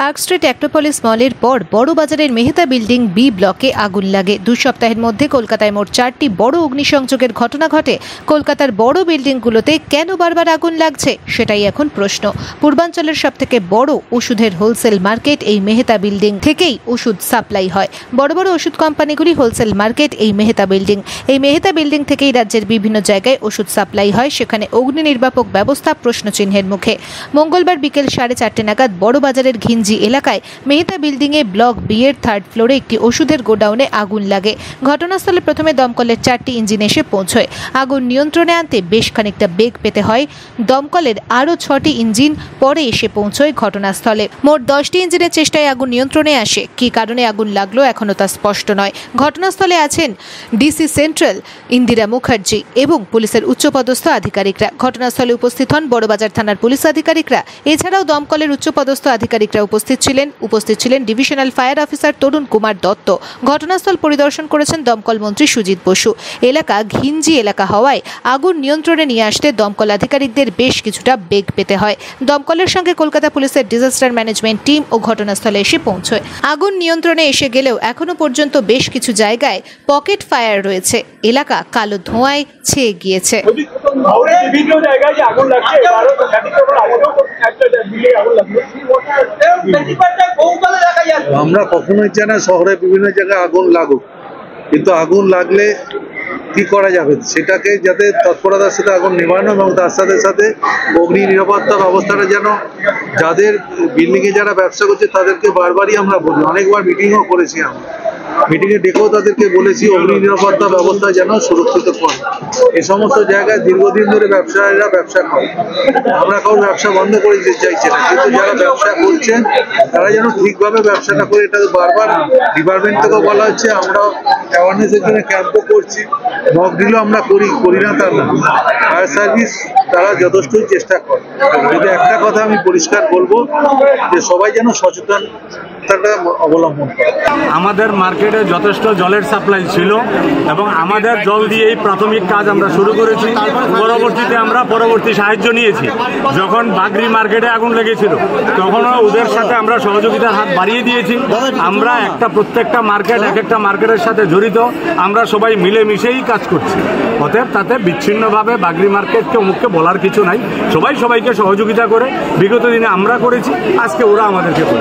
Park street Acropolis মলের পর বড়বাজারের Mehta building B ব্লকে আগুন লাগে। 2 সপ্তাহের মধ্যে কলকাতায় মোট 4টি বড় অগ্নিসংযোগের ঘটনা ঘটে। কলকাতার বড় বিল্ডিংগুলোতে কেন বারবার আগুন লাগছে সেটাই এখন প্রশ্ন। পূর্বাঞ্চলের সবথেকে বড় ওষুধের হোলসেল মার্কেট এই মেহতা বিল্ডিং থেকেই ওষুধ সাপ্লাই হয়। বড় বড় ওষুধ কোম্পানিগুলি হোলসেল মার্কেট এই মেহতা বিল্ডিং। এই মেহতা বিল্ডিং থেকেই রাজ্যের বিভিন্ন জায়গায় ওষুধ সাপ্লাই হয়। সেখানে অগ্নি নির্বাপক ব্যবস্থা প্রশ্নচিহ্নের মুখে। মঙ্গলবার বিকেল 4:30 নাগাদ বড়বাজারের ঘিঞ্জি এলাকায় মেহতা বিল্ডিংয়ে ব্লক বি এর 3rd ফ্লোরে একটি ওষুধের গোডাউনে আগুন লাগে। ঘটনাস্থলে প্রথমে দমকলের 4টি ইঞ্জিন এসে পৌঁছয়। আগুন নিয়ন্ত্রণে আনতে বেশ খানিকটা বেগ পেতে হয়। দমকলের আরও 6টি ইঞ্জিন পরে এসে পৌঁছয় ঘটনাস্থলে। মোট 10টি ইঞ্জিনের চেষ্টায় আগুন নিয়ন্ত্রণে আসে। কী কারণে আগুন লাগলো এখনও তা স্পষ্ট নয়। ঘটনাস্থলে আছেন ডিসি সেন্ট্রাল ইন্দিরা মুখার্জি এবং পুলিশের উচ্চপদস্থ আধিকারিকরা। ঘটনাস্থলে উপস্থিত হন বড়বাজার থানার পুলিশ আধিকারিকরা। এছাড়াও দমকলের উচ্চপদস্থ আধিকারিকরা উপস্থিত ছিলেন ডিভিশনাল ফায়ার অফিসার তরুণ কুমার দত্ত। ঘটনাস্থল পরিদর্শন করেছেন দমকল মন্ত্রী সুজিত বসু। এলাকা ঘিঞ্জি এলাকা হওয়ায় আগুন নিয়ন্ত্রণে নিয়ে আসতে দমকল আধিকারিকদের বেশ কিছুটা বেগ পেতে হয়। দমকলের সঙ্গে কলকাতা পুলিশের ডিজাস্টার ম্যানেজমেন্ট টিম ও ঘটনাস্থলে এসে পৌঁছয়। আগুন নিয়ন্ত্রণে এসে গেলেও এখনো পর্যন্ত বেশ কিছু জায়গায় পকেট ফায়ার রয়েছে। এলাকা কালো ধোঁয়ায় ছেয়ে গিয়েছে। আমরা কখনোই চাই না শহরে বিভিন্ন জায়গায় আগুন লাগুক, কিন্তু আগুন লাগলে কি করা যাবে সেটাকে যাতে তৎপরতার সাথে আগুন নেভানো এবং তার সাথে সাথে অগ্নি নিরাপত্তা ব্যবস্থাটা যেন যাদের বিল্ডিংয়ে যারা ব্যবসা করছে তাদেরকে বারবারই আমরা বলি, অনেকবার মিটিংও করেছি। আমরা মিটিংয়ে ডেকেও তাদেরকে বলেছি অগ্নি নিরাপত্তা ব্যবস্থা যেন সুরক্ষিত করে। এই সমস্ত জায়গায় দীর্ঘদিন ধরে ব্যবসায়ীরা ব্যবসা করে, আমরা কারোর ব্যবসা বন্ধ করে দিতে চাইছি না, কিন্তু যারা ব্যবসা করছেন তারা যেন ঠিকভাবে ব্যবসাটা করে। এটা বারবার ডিপার্টমেন্ট থেকেও বলা হচ্ছে, আমরা অ্যাওয়ারনেসের জন্য ক্যাম্পও করছি, মক ড্রিলও আমরা করি না তা না। ফায়ার সার্ভিস তারা যথেষ্টই চেষ্টা করে। কিন্তু একটা কথা আমি পরিষ্কার বলবো যে সবাই যেন সচেতনতাটা অবলম্বন করে। আমাদের মার্কেটে যথেষ্ট জলের সাপ্লাই ছিল এবং আমাদের জল দিয়েই প্রাথমিক কাজ আমরা শুরু করেছি। পরবর্তীতে আমরা পরবর্তী সাহায্য নিয়েছি। যখন বাগরি মার্কেটে আগুন লেগেছিল তখনও ওদের সাথে আমরা সহযোগিতার হাত বাড়িয়ে দিয়েছি। আমরা প্রত্যেকটা মার্কেট এক একটা মার্কেটের সাথে জড়িত, আমরা সবাই মিলেমিশেই কাজ করছি। অতএব তাতে বিচ্ছিন্নভাবে বাগরি মার্কেটকে অমুককে বলার কিছু নাই। সবাই সবাইকে সহযোগিতা করে বিগত দিনে আমরা করেছি, আজকে ওরা আমাদেরকে করে।